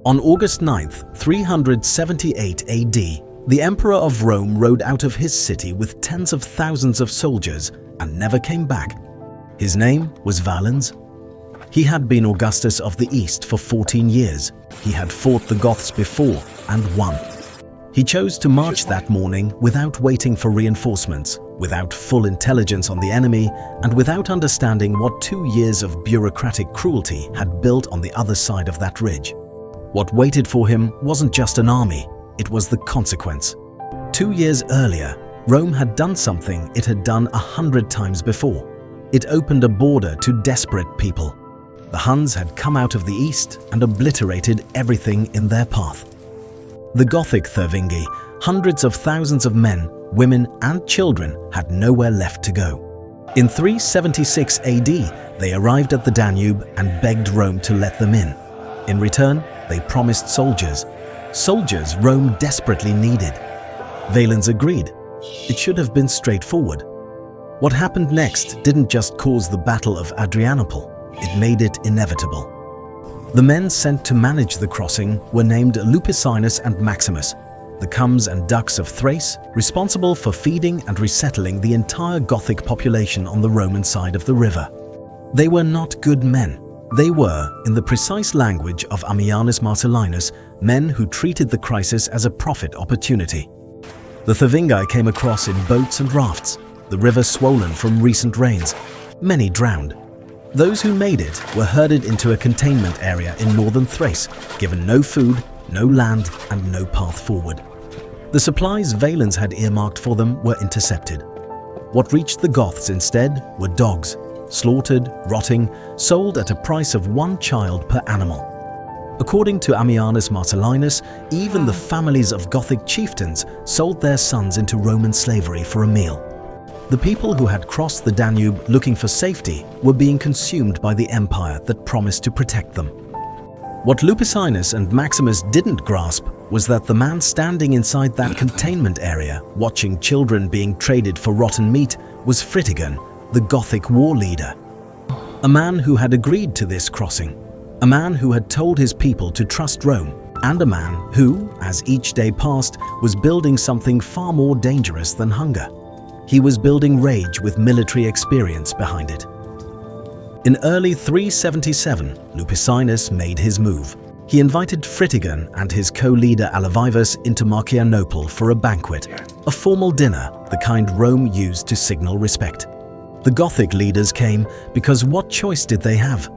On August 9th, 378 AD, the Emperor of Rome rode out of his city with tens of thousands of soldiers and never came back. His name was Valens. He had been Augustus of the East for 14 years. He had fought the Goths before and won. He chose to march that morning without waiting for reinforcements, without full intelligence on the enemy, and without understanding what 2 years of bureaucratic cruelty had built on the other side of that ridge. What waited for him wasn't just an army, it was the consequence. 2 years earlier, Rome had done something it had done 100 times before. It opened a border to desperate people. The Huns had come out of the east and obliterated everything in their path. The Gothic Thervingi, hundreds of thousands of men, women and children had nowhere left to go. In 376 AD, they arrived at the Danube and begged Rome to let them in. In return, they promised soldiers. Soldiers Rome desperately needed. Valens agreed. It should have been straightforward. What happened next didn't just cause the Battle of Adrianople, it made it inevitable. The men sent to manage the crossing were named Lupicinus and Maximus, the Cums and Ducks of Thrace, responsible for feeding and resettling the entire Gothic population on the Roman side of the river. They were not good men. They were, in the precise language of Ammianus Marcellinus, men who treated the crisis as a profit opportunity. The Thervingi came across in boats and rafts, the river swollen from recent rains. Many drowned. Those who made it were herded into a containment area in northern Thrace, given no food, no land, and no path forward. The supplies Valens had earmarked for them were intercepted. What reached the Goths instead were dogs, slaughtered, rotting, sold at a price of 1 child per animal. According to Ammianus Marcellinus, even the families of Gothic chieftains sold their sons into Roman slavery for a meal. The people who had crossed the Danube looking for safety were being consumed by the empire that promised to protect them. What Lupicinus and Maximus didn't grasp was that the man standing inside that containment area, watching children being traded for rotten meat, was Fritigern, the Gothic war leader. A man who had agreed to this crossing, a man who had told his people to trust Rome, and a man who, as each day passed, was building something far more dangerous than hunger. He was building rage with military experience behind it. In early 377, Lupicinus made his move. He invited Fritigern and his co-leader Alavivus into Marcianople for a banquet, a formal dinner, the kind Rome used to signal respect. The Gothic leaders came because what choice did they have?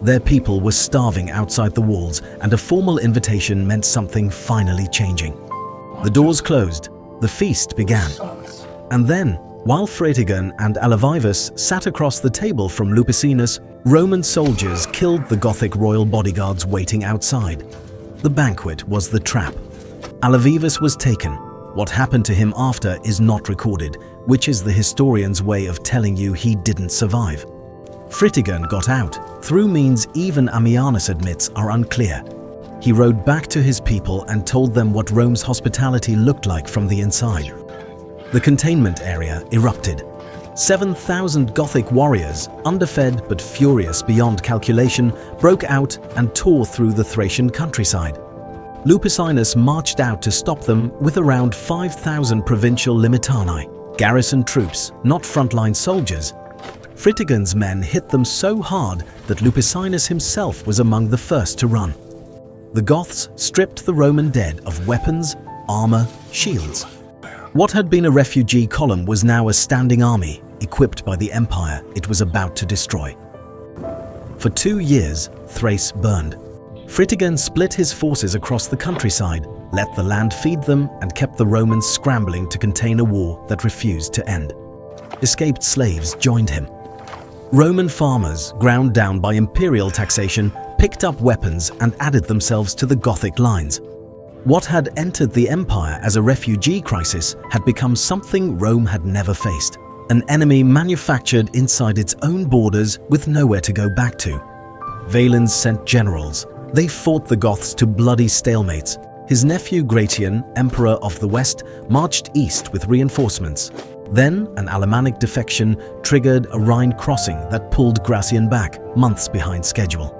Their people were starving outside the walls, and a formal invitation meant something finally changing. The doors closed, the feast began. And then, while Fritigern and Alavivus sat across the table from Lupicinus, Roman soldiers killed the Gothic royal bodyguards waiting outside. The banquet was the trap. Alavivus was taken. What happened to him after is not recorded, which is the historian's way of telling you he didn't survive. Fritigern got out, through means even Ammianus admits are unclear. He rode back to his people and told them what Rome's hospitality looked like from the inside. The containment area erupted. 7,000 Gothic warriors, underfed but furious beyond calculation, broke out and tore through the Thracian countryside. Lupicinus marched out to stop them with around 5,000 provincial limitani, garrison troops, not frontline soldiers. Fritigern's men hit them so hard that Lupicinus himself was among the first to run. The Goths stripped the Roman dead of weapons, armour, shields. What had been a refugee column was now a standing army, equipped by the empire it was about to destroy. For 2 years, Thrace burned. Fritigern split his forces across the countryside, let the land feed them, and kept the Romans scrambling to contain a war that refused to end. Escaped slaves joined him. Roman farmers, ground down by imperial taxation, picked up weapons and added themselves to the Gothic lines. What had entered the empire as a refugee crisis had become something Rome had never faced. An enemy manufactured inside its own borders with nowhere to go back to. Valens sent generals. They fought the Goths to bloody stalemates. His nephew Gratian, Emperor of the West, marched east with reinforcements. Then an Alemannic defection triggered a Rhine crossing that pulled Gratian back, months behind schedule.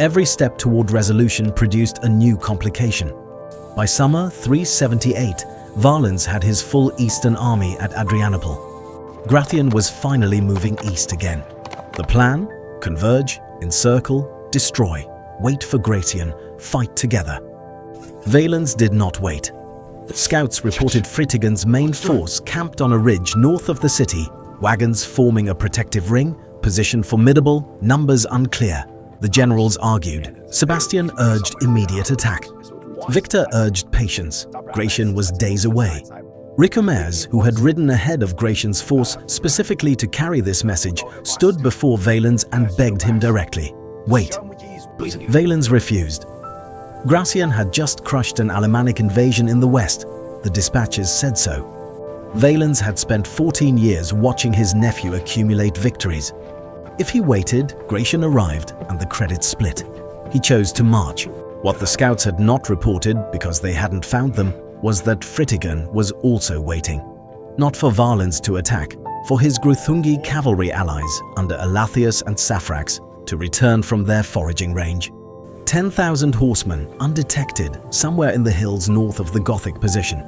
Every step toward resolution produced a new complication. By summer 378, Valens had his full eastern army at Adrianople. Gratian was finally moving east again. The plan? Converge, encircle, destroy, wait for Gratian, fight together. Valens did not wait. Scouts reported Fritigern's main force camped on a ridge north of the city, wagons forming a protective ring, position formidable, numbers unclear. The generals argued. Sebastian urged immediate attack. Victor urged patience. Gratian was days away. Ricomeres, who had ridden ahead of Gratian's force specifically to carry this message, stood before Valens and begged him directly. Wait. Valens refused. Gratian had just crushed an Alemannic invasion in the west. The dispatches said so. Valens had spent 14 years watching his nephew accumulate victories. If he waited, Gratian arrived and the credit split. He chose to march. What the scouts had not reported, because they hadn't found them, was that Fritigern was also waiting. Not for Valens to attack, for his Greuthungi cavalry allies under Alathius and Saphrax to return from their foraging range. 10,000 horsemen, undetected, somewhere in the hills north of the Gothic position.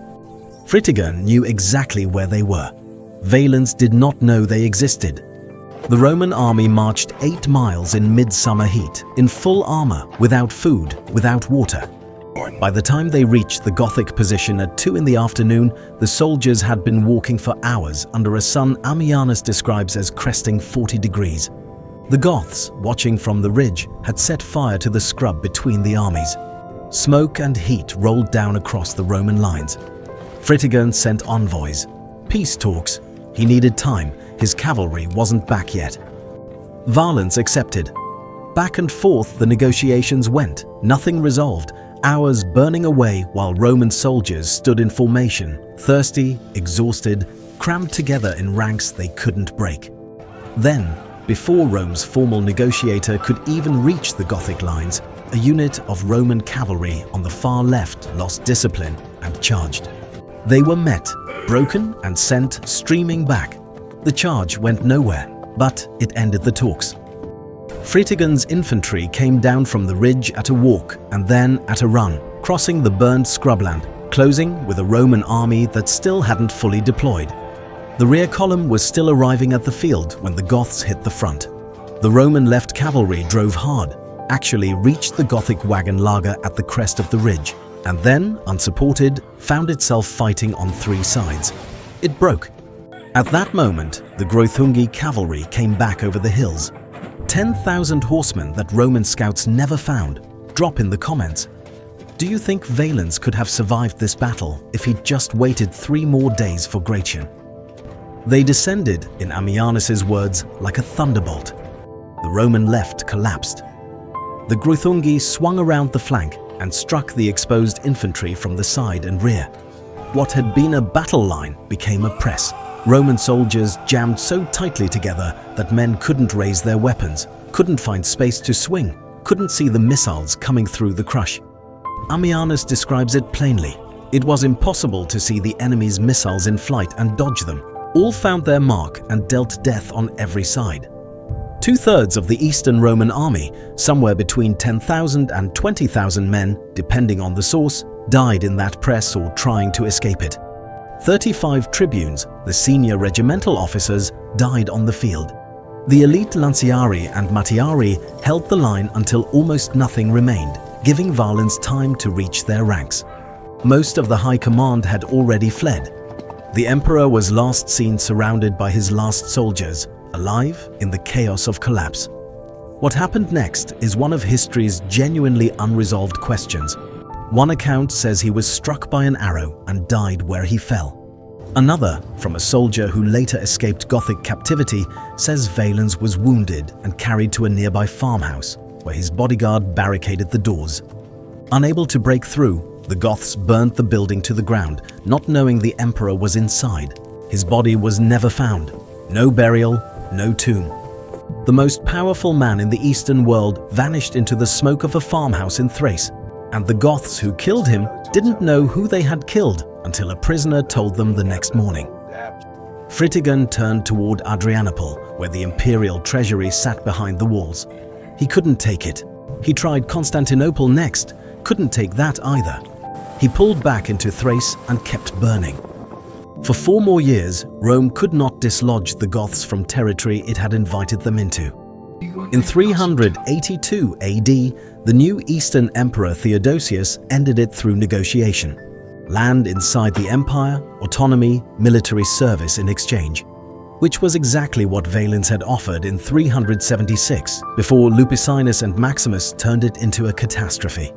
Fritigern knew exactly where they were. Valens did not know they existed. The Roman army marched 8 miles in midsummer heat, in full armor, without food, without water. By the time they reached the Gothic position at 2 in the afternoon, the soldiers had been walking for hours under a sun Ammianus describes as cresting 40 degrees. The Goths, watching from the ridge, had set fire to the scrub between the armies. Smoke and heat rolled down across the Roman lines. Fritigern sent envoys. Peace talks. He needed time. His cavalry wasn't back yet. Valens accepted. Back and forth the negotiations went, nothing resolved, hours burning away while Roman soldiers stood in formation, thirsty, exhausted, crammed together in ranks they couldn't break. Then, before Rome's formal negotiator could even reach the Gothic lines, a unit of Roman cavalry on the far left lost discipline and charged. They were met, broken and sent streaming back. The charge went nowhere, but it ended the talks. Fritigern's infantry came down from the ridge at a walk and then at a run, crossing the burned scrubland, closing with a Roman army that still hadn't fully deployed. The rear column was still arriving at the field when the Goths hit the front. The Roman left cavalry drove hard, actually reached the Gothic wagon lager at the crest of the ridge, and then, unsupported, found itself fighting on 3 sides. It broke. At that moment, the Greuthungi cavalry came back over the hills. 10,000 horsemen that Roman scouts never found. Drop in the comments. Do you think Valens could have survived this battle if he'd just waited 3 more days for Gratian? They descended, in Ammianus's words, like a thunderbolt. The Roman left collapsed. The Greuthungi swung around the flank and struck the exposed infantry from the side and rear. What had been a battle line became a press. Roman soldiers jammed so tightly together that men couldn't raise their weapons, couldn't find space to swing, couldn't see the missiles coming through the crush. Ammianus describes it plainly. It was impossible to see the enemy's missiles in flight and dodge them. All found their mark and dealt death on every side. 2/3 of the Eastern Roman army, somewhere between 10,000 and 20,000 men, depending on the source, died in that press or trying to escape it. 35 tribunes, the senior regimental officers, died on the field. The elite lanciari and mattiari held the line until almost nothing remained, giving Valens time to reach their ranks. Most of the high command had already fled. The emperor was last seen surrounded by his last soldiers, alive in the chaos of collapse. What happened next is one of history's genuinely unresolved questions. One account says he was struck by an arrow and died where he fell. Another, from a soldier who later escaped Gothic captivity, says Valens was wounded and carried to a nearby farmhouse, where his bodyguard barricaded the doors. Unable to break through, the Goths burnt the building to the ground, not knowing the emperor was inside. His body was never found. No burial, no tomb. The most powerful man in the Eastern world vanished into the smoke of a farmhouse in Thrace, and the Goths who killed him didn't know who they had killed until a prisoner told them the next morning. Fritigern turned toward Adrianople, where the imperial treasury sat behind the walls. He couldn't take it. He tried Constantinople next, couldn't take that either. He pulled back into Thrace and kept burning. For 4 more years, Rome could not dislodge the Goths from territory it had invited them into. In 382 AD, the new Eastern Emperor Theodosius ended it through negotiation. Land inside the empire, autonomy, military service in exchange, which was exactly what Valens had offered in 376 before Lupicinus and Maximus turned it into a catastrophe.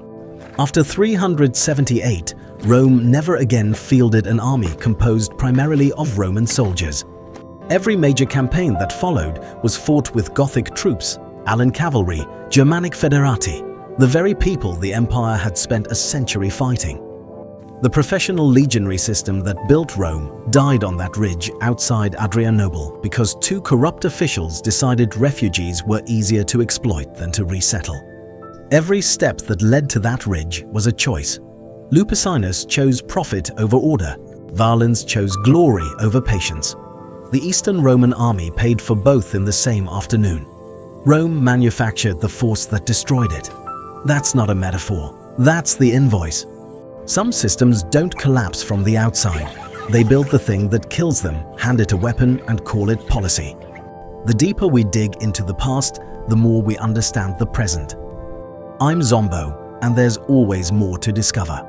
After 378, Rome never again fielded an army composed primarily of Roman soldiers. Every major campaign that followed was fought with Gothic troops, Allan cavalry, Germanic foederati, the very people the empire had spent a century fighting. The professional legionary system that built Rome died on that ridge outside Adrianople because 2 corrupt officials decided refugees were easier to exploit than to resettle. Every step that led to that ridge was a choice. Lupicinus chose profit over order. Valens chose glory over patience. The Eastern Roman army paid for both in the same afternoon. Rome manufactured the force that destroyed it. That's not a metaphor. That's the invoice. Some systems don't collapse from the outside. They build the thing that kills them, hand it a weapon, and call it policy. The deeper we dig into the past, the more we understand the present. I'm Zombo, and there's always more to discover.